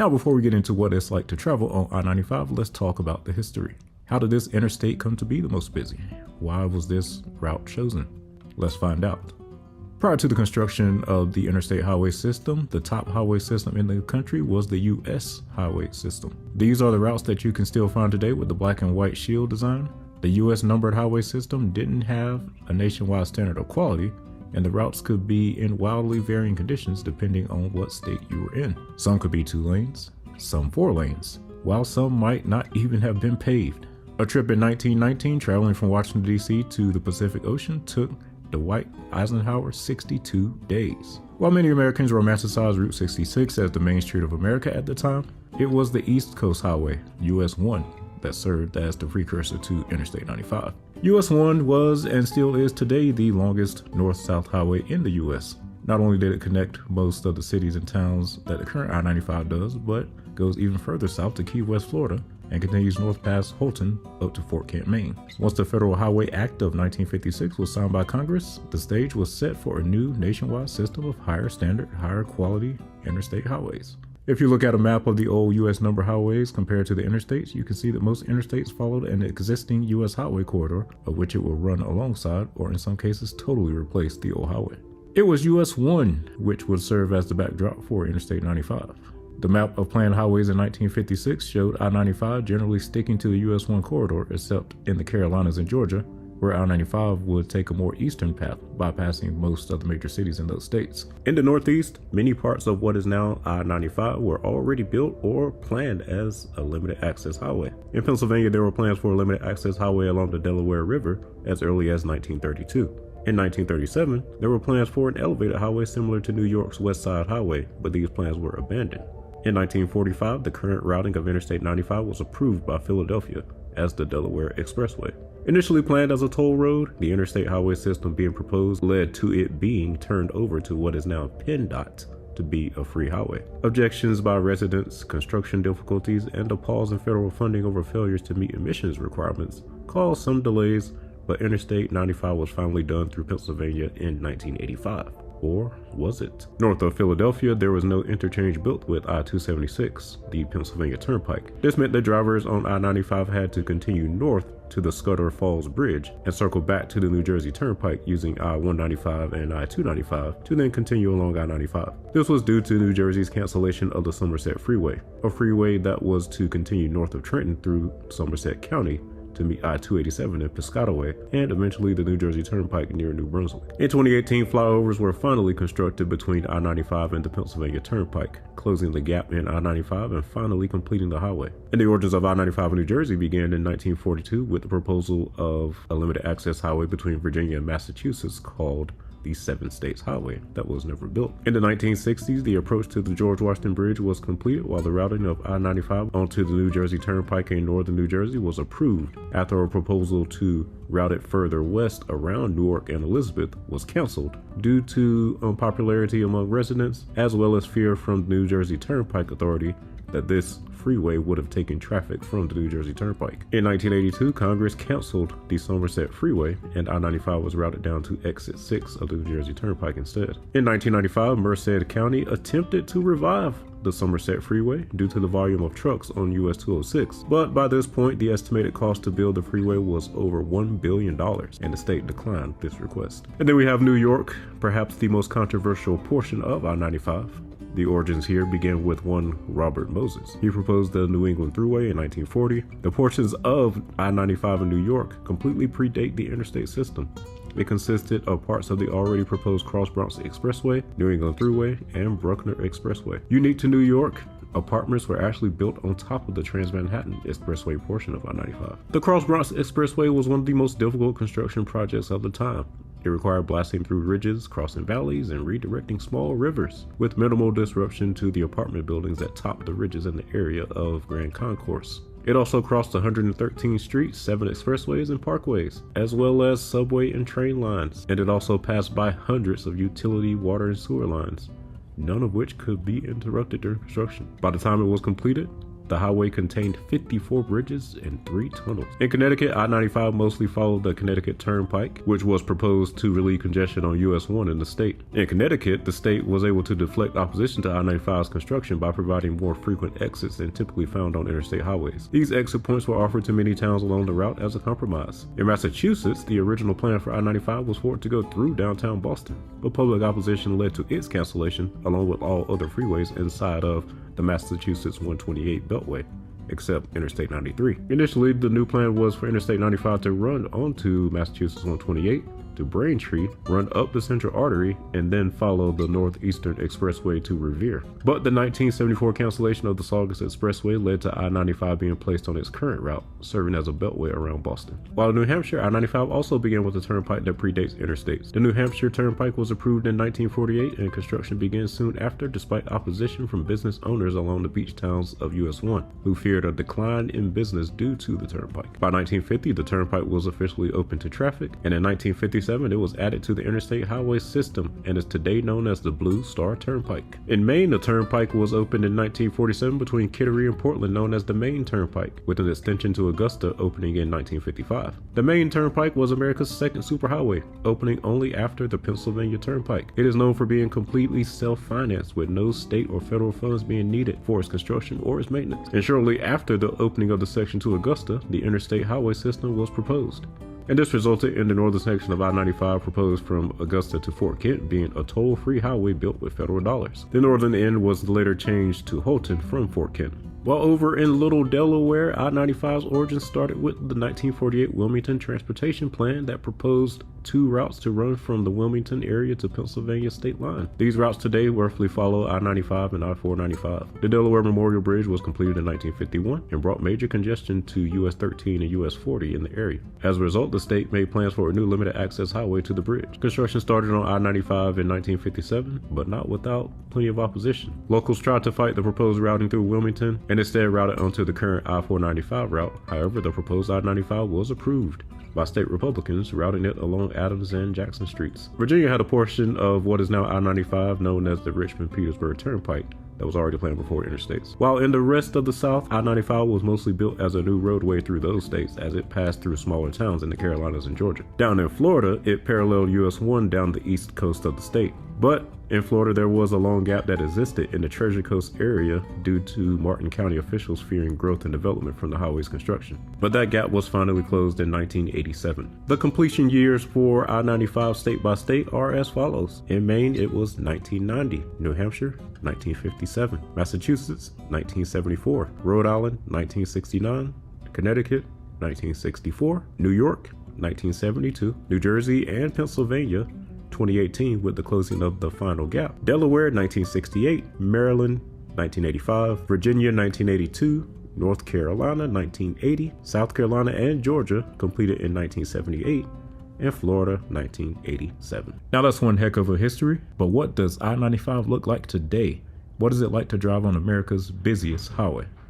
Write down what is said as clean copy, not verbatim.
Now, before we get into what it's like to travel on I-95, let's talk about the history. How did this interstate come to be the most busy? Why was this route chosen? Let's find out. Prior to the construction of the interstate highway system, the top highway system in the country was the U.S. highway system. These are the routes that you can still find today with the black and white shield design. The U.S. numbered highway system didn't have a nationwide standard of quality, and the routes could be in wildly varying conditions depending on what state you were in. Some could be 2 lanes, some 4 lanes, while some might not even have been paved. A trip in 1919 traveling from Washington, D.C. to the Pacific Ocean took Dwight Eisenhower 62 days. While many Americans romanticized Route 66 as the main street of America at the time, it was the East Coast Highway, US 1, that served as the precursor to Interstate 95. US 1 was and still is today the longest north-south highway in the US. Not only did it connect most of the cities and towns that the current I-95 does, but goes even further south to Key West, Florida, and continues north past Holton up to Fort Kent, Maine. Once the Federal Highway Act of 1956 was signed by Congress, the stage was set for a new nationwide system of higher standard, higher quality interstate highways. If you look at a map of the old U.S. number highways compared to the interstates, you can see that most interstates followed an existing U.S. highway corridor, of which it will run alongside, or in some cases totally replace the old highway. It was US 1 which would serve as the backdrop for Interstate 95. The map of planned highways in 1956 showed I-95 generally sticking to the US 1 corridor, except in the Carolinas and Georgia, where I-95 would take a more eastern path, bypassing most of the major cities in those states. In the Northeast, many parts of what is now I-95 were already built or planned as a limited access highway. In Pennsylvania, there were plans for a limited access highway along the Delaware River as early as 1932. In 1937, there were plans for an elevated highway similar to New York's West Side Highway, but these plans were abandoned. In 1945, the current routing of Interstate 95 was approved by Philadelphia as the Delaware Expressway. Initially planned as a toll road, the interstate highway system being proposed led to it being turned over to what is now PennDOT to be a free highway. Objections by residents, construction difficulties, and a pause in federal funding over failures to meet emissions requirements caused some delays, but Interstate 95 was finally done through Pennsylvania in 1985. Or was it? North of Philadelphia, there was no interchange built with I-276, the Pennsylvania Turnpike. This meant that drivers on I-95 had to continue north to the Scudder Falls Bridge and circle back to the New Jersey Turnpike using I-195 and I-295 to then continue along I-95. This was due to New Jersey's cancellation of the Somerset Freeway, a freeway that was to continue north of Trenton through Somerset County to meet I-287 in Piscataway, and eventually the New Jersey Turnpike near New Brunswick. In 2018, flyovers were finally constructed between I-95 and the Pennsylvania Turnpike, closing the gap in I-95 and finally completing the highway. And the origins of I-95 in New Jersey began in 1942 with the proposal of a limited access highway between Virginia and Massachusetts called the Seven States Highway that was never built. In the 1960s, the approach to the George Washington Bridge was completed, while the routing of I-95 onto the New Jersey Turnpike in northern New Jersey was approved after a proposal to route it further west around Newark and Elizabeth was canceled due to unpopularity among residents, as well as fear from the New Jersey Turnpike Authority that this freeway would have taken traffic from the New Jersey Turnpike. In 1982, Congress canceled the Somerset Freeway, and I-95 was routed down to exit 6 of the New Jersey Turnpike instead. In 1995, Merced County attempted to revive the Somerset Freeway due to the volume of trucks on US 206, but by this point, the estimated cost to build the freeway was over $1 billion, and the state declined this request. And then we have New York, perhaps the most controversial portion of I-95. The origins here begin with one Robert Moses. He proposed the New England Thruway in 1940. The portions of I-95 in New York completely predate the interstate system. It consisted of parts of the already proposed Cross Bronx Expressway, New England Thruway, and Bruckner Expressway. Unique to New York, apartments were actually built on top of the Trans-Manhattan Expressway portion of I-95. The Cross Bronx Expressway was one of the most difficult construction projects of the time. It required blasting through ridges, crossing valleys, and redirecting small rivers, with minimal disruption to the apartment buildings that topped the ridges in the area of Grand Concourse. It also crossed 113 streets, 7 expressways and parkways, as well as subway and train lines, and it also passed by hundreds of utility, water, and sewer lines, none of which could be interrupted during construction. By the time it was completed, The highway contained 54 bridges and 3 tunnels. In Connecticut, I-95 mostly followed the Connecticut Turnpike, which was proposed to relieve congestion on US 1 in the state. In Connecticut, the state was able to deflect opposition to I-95's construction by providing more frequent exits than typically found on interstate highways. These exit points were offered to many towns along the route as a compromise. In Massachusetts, the original plan for I-95 was for it to go through downtown Boston, but public opposition led to its cancellation, along with all other freeways inside of the Massachusetts 128 Beltway, except Interstate 93. Initially, the new plan was for Interstate 95 to run onto Massachusetts 128 to Braintree, run up the Central Artery, and then follow the Northeastern Expressway to Revere. But the 1974 cancellation of the Saugus Expressway led to I-95 being placed on its current route, serving as a beltway around Boston. While in New Hampshire, I-95 also began with a turnpike that predates interstates. The New Hampshire Turnpike was approved in 1948, and construction began soon after, despite opposition from business owners along the beach towns of US 1, who feared a decline in business due to the turnpike. By 1950, the turnpike was officially open to traffic, and in 1957, it was added to the interstate highway system and is today known as the Blue Star Turnpike. In Maine, the turnpike was opened in 1947 between Kittery and Portland, known as the Maine Turnpike, with an extension to Augusta opening in 1955. The Maine Turnpike was America's second superhighway, opening only after the Pennsylvania Turnpike. It is known for being completely self-financed, with no state or federal funds being needed for its construction or its maintenance. And shortly after the opening of the section to Augusta, the interstate highway system was proposed. And this resulted in the northern section of I-95 proposed from Augusta to Fort Kent being a toll-free highway built with federal dollars. The northern end was later changed to Holton from Fort Kent. While over in Little Delaware, I-95's origins started with the 1948 Wilmington Transportation Plan that proposed 2 routes to run from the Wilmington area to Pennsylvania state line. These routes today roughly follow I-95 and I-495. The Delaware Memorial Bridge was completed in 1951 and brought major congestion to US 13 and US 40 in the area. As a result, the state made plans for a new limited access highway to the bridge. Construction started on I-95 in 1957, but not without plenty of opposition. Locals tried to fight the proposed routing through Wilmington and instead routed onto the current I-495 route. However, the proposed I-95 was approved by state Republicans, routing it along Adams and Jackson streets. Virginia had a portion of what is now I-95 known as the Richmond-Petersburg Turnpike that was already planned before interstates. While in the rest of the South, I-95 was mostly built as a new roadway through those states as it passed through smaller towns in the Carolinas and Georgia. Down in Florida, it paralleled US 1 down the east coast of the state. But in Florida, there was a long gap that existed in the Treasure Coast area due to Martin County officials fearing growth and development from the highway's construction. But that gap was finally closed in 1987. The completion years for I-95 state by state are as follows. In Maine, it was 1990. New Hampshire, 1957. Massachusetts, 1974. Rhode Island, 1969. Connecticut, 1964. New York, 1972. New Jersey and Pennsylvania, 2018 with the closing of the final gap. Delaware 1968, Maryland 1985, Virginia 1982, North Carolina 1980, South Carolina and Georgia completed in 1978, and Florida 1987. Now that's one heck of a history, but what does I-95 look like today? What is it like to drive on America's busiest highway?